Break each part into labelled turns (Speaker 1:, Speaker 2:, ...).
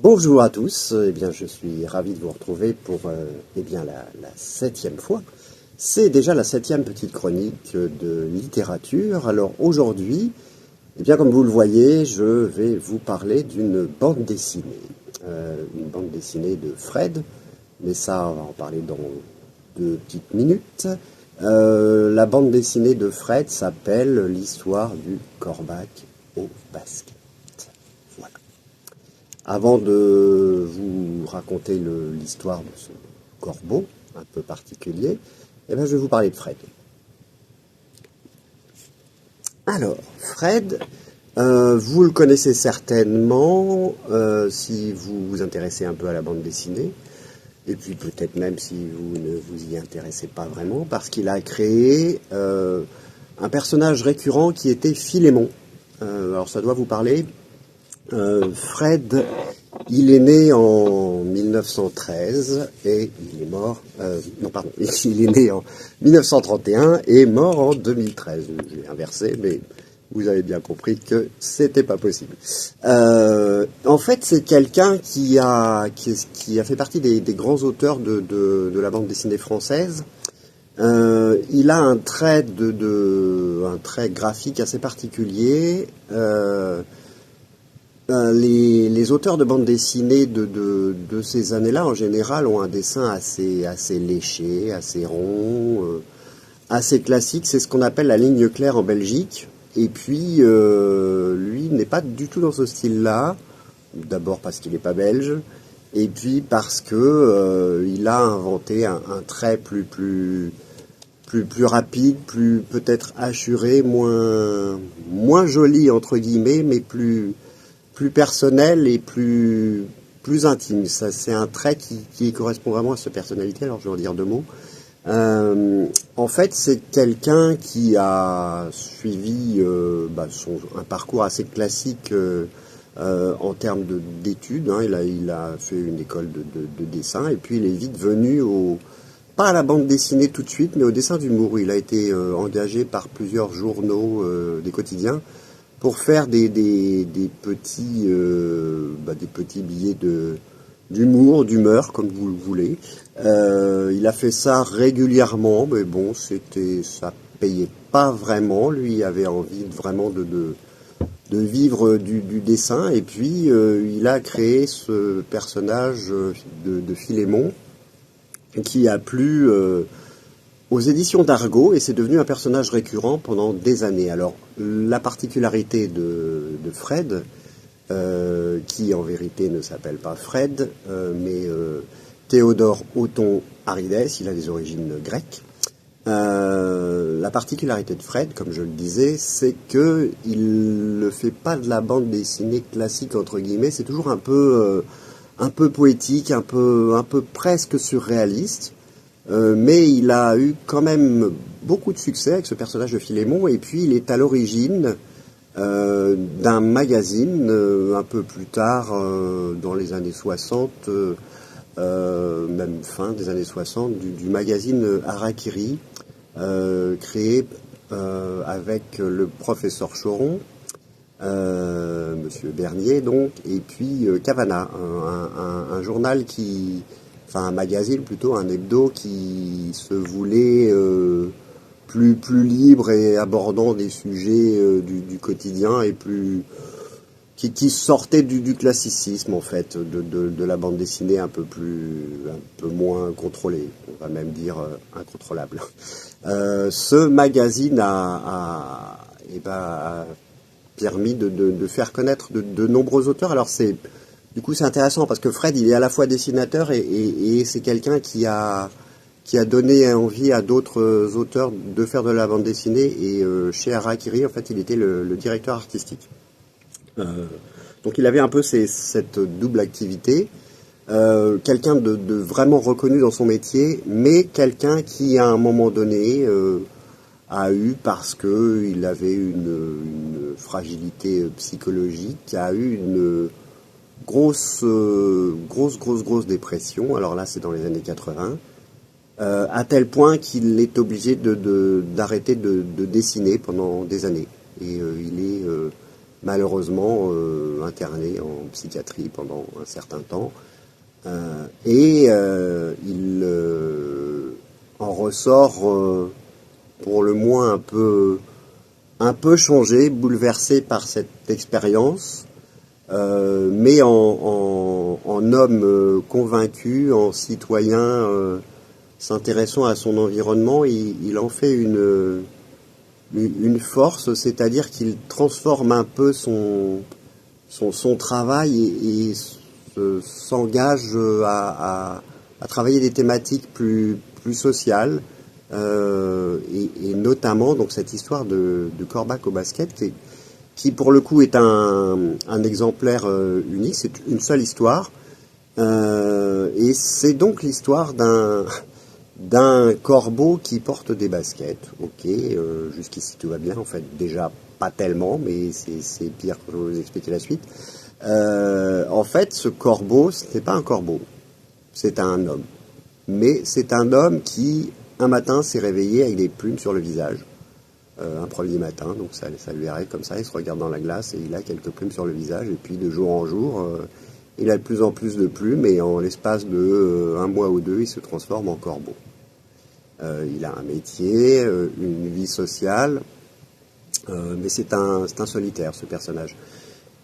Speaker 1: Bonjour à tous, eh bien, je suis ravi de vous retrouver pour la 7e fois. C'est déjà la 7e petite chronique de littérature. Alors aujourd'hui, eh bien, comme vous le voyez, je vais vous parler d'une bande dessinée. Une bande dessinée de Fred, mais ça, on va en parler dans 2 petites minutes. La bande dessinée de Fred s'appelle L'histoire du corbac au basket. Voilà. Avant de vous raconter l'histoire de ce corbeau un peu particulier, eh bien, je vais vous parler de Fred. Alors, Fred, vous le connaissez certainement si vous vous intéressez un peu à la bande dessinée, et puis peut-être même si vous ne vous y intéressez pas vraiment, parce qu'il a créé un personnage récurrent qui était Philémon. Alors ça doit vous parler. Fred, il est né en 1913 et il est mort. Non, pardon, il est né en 1931 et mort en 2013. J'ai inversé, mais vous avez bien compris que c'était pas possible. En fait, c'est quelqu'un qui a fait partie des grands auteurs de la bande dessinée française. Il a un trait un trait graphique assez particulier. Les auteurs de bande dessinée de ces années-là, en général, ont un dessin assez léché, assez rond, assez classique. C'est ce qu'on appelle la ligne claire en Belgique. Et puis, lui n'est pas du tout dans ce style-là. D'abord parce qu'il n'est pas belge, et puis parce que il a inventé un trait plus rapide, plus peut-être assuré, moins joli entre guillemets, mais plus personnel et plus intime. Ça, c'est un trait qui correspond vraiment à sa personnalité. Alors, je vais en dire 2 mots. En fait, c'est quelqu'un qui a suivi un parcours assez classique en termes d'études. Hein. Il a fait une école de dessin et puis il est vite venu pas à la bande dessinée tout de suite, mais au dessin d'humour. Il a été engagé par plusieurs journaux des quotidiens pour faire des petits billets d'humour, d'humeur, comme vous le voulez. Il a fait ça régulièrement, mais bon, ça payait pas vraiment. Lui avait envie vraiment de vivre du dessin, et puis il a créé ce personnage de Philémon qui a plu aux éditions d'Argo, et c'est devenu un personnage récurrent pendant des années. Alors, la particularité de Fred, qui en vérité ne s'appelle pas Fred, mais Théodore Othon Arides, il a des origines grecques. La particularité de Fred, comme je le disais, c'est que il ne fait pas de la bande dessinée classique entre guillemets. C'est toujours un peu poétique, un peu presque surréaliste. Mais il a eu quand même beaucoup de succès avec ce personnage de Philémon, et puis il est à l'origine d'un magazine un peu plus tard, dans les années 60, même fin des années 60, du magazine Harakiri, créé avec le professeur Choron, Monsieur Bernier donc, et puis Cavana, un journal un magazine plutôt, un hebdo qui se voulait plus libre et abordant des sujets du quotidien, et qui sortait du classicisme en fait, de la bande dessinée un peu moins contrôlée, on va même dire incontrôlable. Ce magazine a permis de faire connaître de nombreux auteurs. Alors du coup, c'est intéressant parce que Fred, il est à la fois dessinateur et c'est quelqu'un qui a donné envie à d'autres auteurs de faire de la bande dessinée. Et chez Harakiri, en fait, il était le directeur artistique. Donc, il avait un peu cette double activité. Quelqu'un de vraiment reconnu dans son métier, mais quelqu'un qui, à un moment donné, a eu, parce qu'il avait une fragilité psychologique, a eu une grosse dépression. Alors là, c'est dans les années 80, à tel point qu'il est obligé d'arrêter de dessiner pendant des années. Et malheureusement interné en psychiatrie pendant un certain temps. Et il en ressort pour le moins un peu changé, bouleversé par cette expérience, mais en homme convaincu, en citoyen s'intéressant à son environnement, il en fait une force, c'est-à-dire qu'il transforme un peu son travail et s'engage à travailler des thématiques plus sociales, et notamment donc cette histoire de Corbac au basket qui pour le coup est un exemplaire unique, c'est une seule histoire, et c'est donc l'histoire d'un corbeau qui porte des baskets. Ok, jusqu'ici tout va bien, en fait déjà pas tellement, mais c'est pire quand je vais vous expliquer la suite. En fait, ce corbeau, ce n'est pas un corbeau, c'est un homme. Mais c'est un homme qui, un matin, s'est réveillé avec des plumes sur le visage. Un premier matin, donc ça lui arrive comme ça, il se regarde dans la glace et il a quelques plumes sur le visage. Et puis de jour en jour, il a de plus en plus de plumes et en l'espace de un mois ou deux, il se transforme en corbeau. Il a un métier, une vie sociale, mais c'est un solitaire, ce personnage.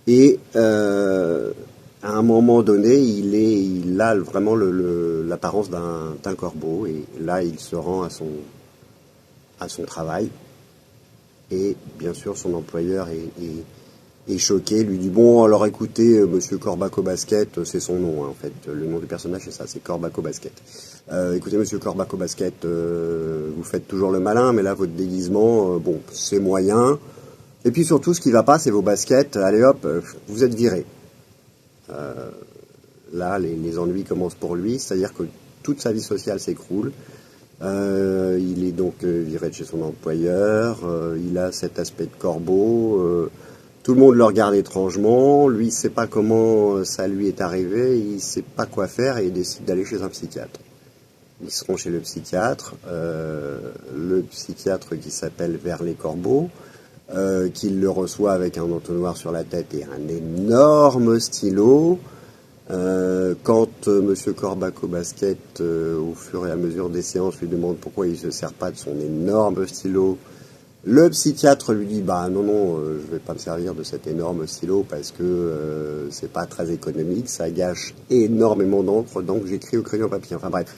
Speaker 1: Et à un moment donné, il a vraiment l'apparence d'un corbeau, et là, il se rend à son travail. Et bien sûr, son employeur est choqué, lui dit bon, alors écoutez, Monsieur Corbac au basket, c'est son nom, hein, en fait, le nom du personnage c'est ça, c'est Corbac au basket. Écoutez, Monsieur Corbac au basket, vous faites toujours le malin, mais là votre déguisement, bon, c'est moyen. Et puis surtout, ce qui va pas, c'est vos baskets. Allez hop, vous êtes viré. Là, les ennuis commencent pour lui, c'est-à-dire que toute sa vie sociale s'écroule. Il est donc viré de chez son employeur. Il a cet aspect de corbeau. Tout le monde le regarde étrangement. Lui, il ne sait pas comment ça lui est arrivé. Il ne sait pas quoi faire et il décide d'aller chez un psychiatre. Ils seront chez le psychiatre qui s'appelle Verlet Corbeau. Qu'il le reçoit avec un entonnoir sur la tête et un énorme stylo. Quand Monsieur Corbac au basket, au fur et à mesure des séances, lui demande pourquoi il ne se sert pas de son énorme stylo, le psychiatre lui dit bah non, je vais pas me servir de cet énorme stylo parce que c'est pas très économique, ça gâche énormément d'encre, donc j'écris au crayon papier. Enfin bref.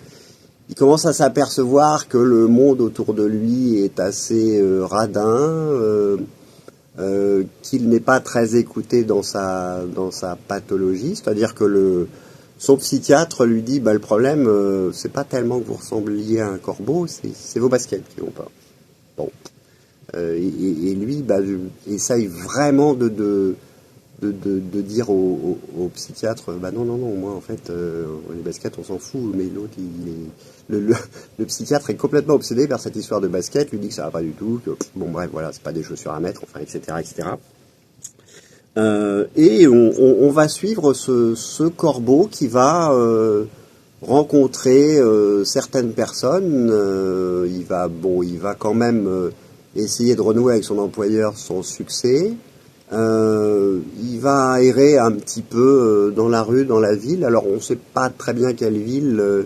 Speaker 1: Il commence à s'apercevoir que le monde autour de lui est assez radin, qu'il n'est pas très écouté dans sa pathologie. C'est-à-dire que son psychiatre lui dit bah, le problème, c'est pas tellement que vous ressembliez à un corbeau, c'est vos baskets qui vont pas. Bon. Et lui bah, essaye vraiment de dire au psychiatre bah non, moi en fait les baskets on s'en fout, mais l'autre le psychiatre est complètement obsédé par cette histoire de basket, lui dit que ça va pas du tout, que bon bref voilà, c'est pas des chaussures à mettre, enfin etc. Et on va suivre ce corbeau qui va rencontrer certaines personnes. Il va quand même essayer de renouer avec son employeur sans succès. Il va errer un petit peu dans la rue, dans la ville. Alors on ne sait pas très bien quelle ville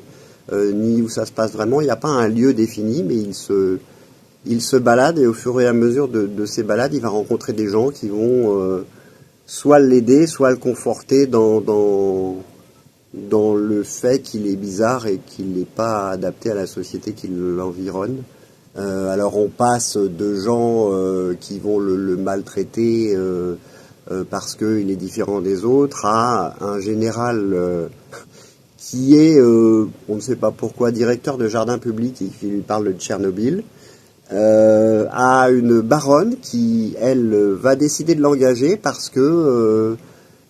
Speaker 1: ni où ça se passe vraiment. Il n'y a pas un lieu défini, mais il se balade et au fur et à mesure de ces balades, il va rencontrer des gens qui vont soit l'aider, soit le conforter dans le fait qu'il est bizarre et qu'il n'est pas adapté à la société qui l'environne. Alors on passe de gens qui vont le maltraiter parce qu'il est différent des autres à un général qui est, on ne sait pas pourquoi, directeur de jardin public et qui lui parle de Tchernobyl, à une baronne qui, elle, va décider de l'engager parce que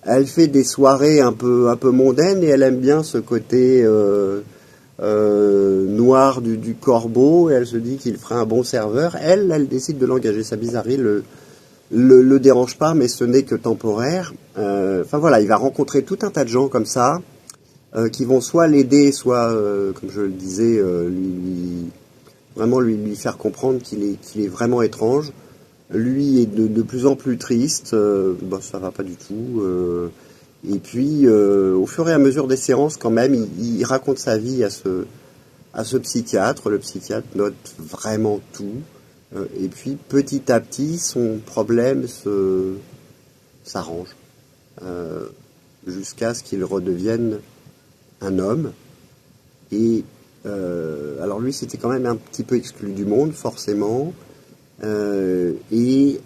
Speaker 1: elle fait des soirées un peu mondaines et elle aime bien ce côté noir du corbeau, et elle se dit qu'il ferait un bon serveur. Elle décide de l'engager. Sa bizarrerie le dérange pas, mais ce n'est que temporaire. Enfin voilà, il va rencontrer tout un tas de gens comme ça qui vont soit l'aider, soit, comme je le disais, lui faire comprendre qu'il est vraiment étrange. Lui est de plus en plus triste, bah, ça va pas du tout. Et puis, au fur et à mesure des séances, quand même, il raconte sa vie à ce psychiatre. Le psychiatre note vraiment tout. Et puis, petit à petit, son problème s'arrange. euh, Jusqu'à ce qu'il redevienne un homme. Et alors lui, c'était quand même un petit peu exclu du monde, forcément. Et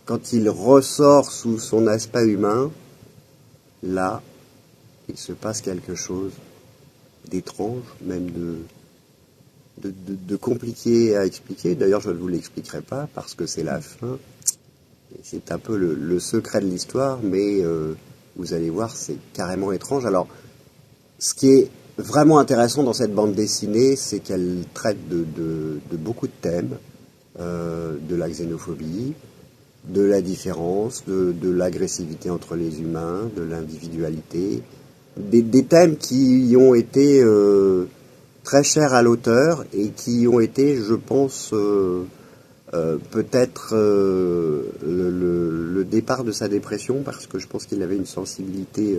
Speaker 1: quand il ressort sous son aspect humain, là, il se passe quelque chose d'étrange, même de compliqué à expliquer. D'ailleurs, je ne vous l'expliquerai pas parce que c'est la fin. Et c'est un peu le secret de l'histoire, mais vous allez voir, c'est carrément étrange. Alors, ce qui est vraiment intéressant dans cette bande dessinée, c'est qu'elle traite de beaucoup de thèmes, de la xénophobie, de la différence, de l'agressivité entre les humains, de l'individualité, des thèmes qui ont été très chers à l'auteur et qui ont été, je pense, peut-être le départ de sa dépression, parce que je pense qu'il avait une sensibilité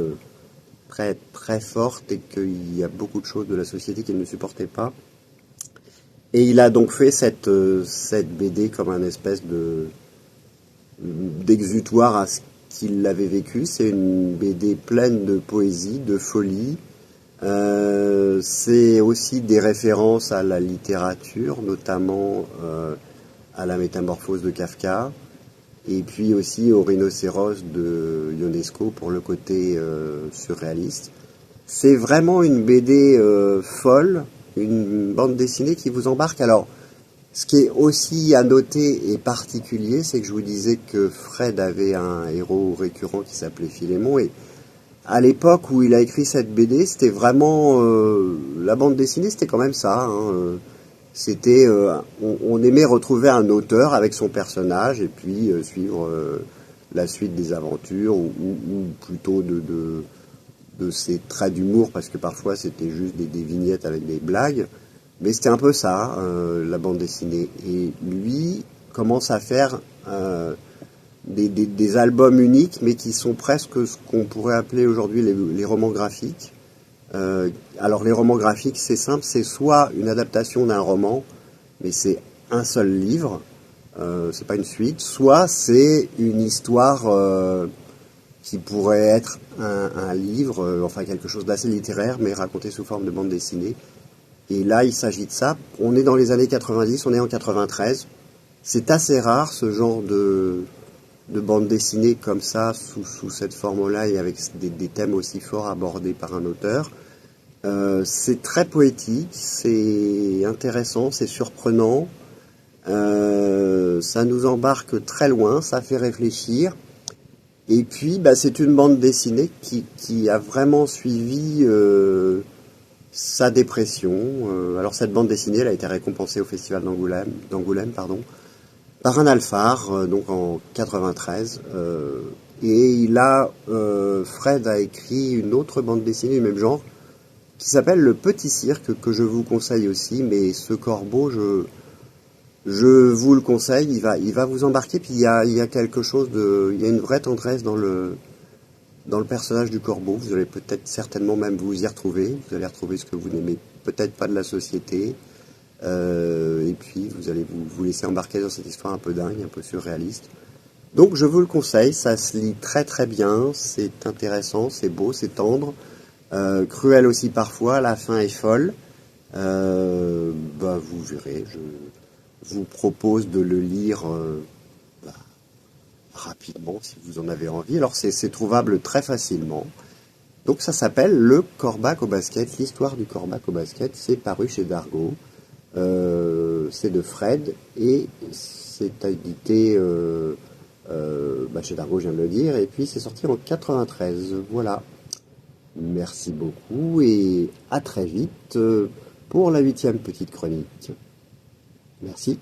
Speaker 1: très, très forte et qu'il y a beaucoup de choses de la société qu'il ne supportait pas. Et il a donc fait cette BD comme un espèce d'exutoire à ce qu'il avait vécu. C'est une BD pleine de poésie, de folie. C'est aussi des références à la littérature, notamment à la Métamorphose de Kafka, et puis aussi au Rhinocéros de Ionesco pour le côté surréaliste. C'est vraiment une BD folle, une bande dessinée qui vous embarque. Alors, ce qui est aussi à noter et particulier, c'est que je vous disais que Fred avait un héros récurrent qui s'appelait Philémon, et à l'époque où il a écrit cette BD, c'était vraiment la bande dessinée, c'était quand même ça. Hein. C'était, on aimait retrouver un auteur avec son personnage et puis suivre la suite des aventures ou plutôt de ses traits d'humour, parce que parfois c'était juste des vignettes avec des blagues. Mais c'était un peu ça, la bande dessinée. Et lui commence à faire des albums uniques, mais qui sont presque ce qu'on pourrait appeler aujourd'hui les romans graphiques. Alors les romans graphiques, c'est simple, c'est soit une adaptation d'un roman, mais c'est un seul livre, c'est pas une suite, soit c'est une histoire qui pourrait être un livre, enfin quelque chose d'assez littéraire, mais raconté sous forme de bande dessinée. Et là, il s'agit de ça. On est dans les années 90, on est en 93. C'est assez rare ce genre de bande dessinée comme ça, sous cette forme-là, et avec des thèmes aussi forts abordés par un auteur. C'est très poétique, c'est intéressant, c'est surprenant, ça nous embarque très loin, ça fait réfléchir. Et puis, bah, c'est une bande dessinée qui a vraiment suivi sa dépression. Alors cette bande dessinée, elle a été récompensée au Festival d'Angoulême, pardon, par un Alphard, donc en 93. Et Fred a écrit une autre bande dessinée du même genre, qui s'appelle Le Petit Cirque, que je vous conseille aussi, mais ce corbeau, je vous le conseille, il va vous embarquer, puis il y a quelque chose il y a une vraie tendresse dans le personnage du corbeau. Vous allez peut-être certainement même vous y retrouver, vous allez retrouver ce que vous n'aimez peut-être pas de la société, et puis vous allez vous laisser embarquer dans cette histoire un peu dingue, un peu surréaliste. Donc je vous le conseille, ça se lit très très bien, c'est intéressant, c'est beau, c'est tendre. Cruel aussi parfois, la fin est folle. Bah, vous verrez, je vous propose de le lire bah, rapidement si vous en avez envie. Alors c'est trouvable très facilement. Donc ça s'appelle Le Corbac au basket, l'histoire du Corbac au basket. C'est paru chez Dargaud. C'est de Fred et c'est édité bah, chez Dargaud, je viens de le dire. Et puis c'est sorti en 93. Voilà. Merci beaucoup et à très vite pour la 8e petite chronique. Merci.